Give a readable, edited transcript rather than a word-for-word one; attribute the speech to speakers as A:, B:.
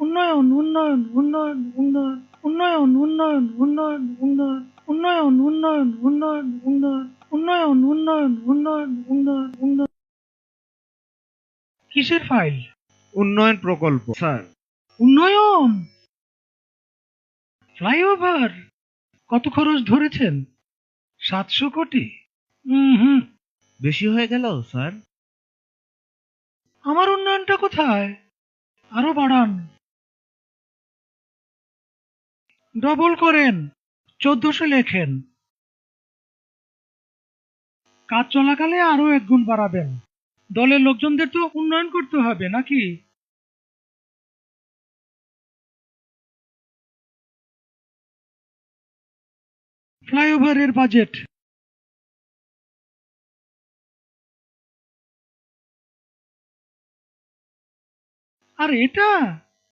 A: উন্নয়ন উন্নয়ন উন্নয়ন উন্নয়ন উন্নয়ন উন্নয়ন উন্নয়ন উন্নয়ন উন্নয়ন উন্নয়ন উন্নয়ন উন্নয়ন উন্নয়ন উন্নয়ন উন্নয়ন উন্নয়ন। কিসের ফাইল?
B: উন্নয়ন প্রকল্প স্যার।
A: উন্নয়ন? ফ্লাইওভার? কত খরচ ধরেছেন? 700 কোটি? হুম।
B: বেশি হয়ে গেল স্যার।
A: আমার উন্নয়নটা কোথায়? আরো বাড়ান, ডবল করেন, 1400 লেখেন। কাজ চলাকালে আরো 1 গুণ বাড়াবেন। দলের লোকজনদের তো উন্নয়ন করতে হবে নাকি? ফ্লাইওভারের বাজেট। আর এটা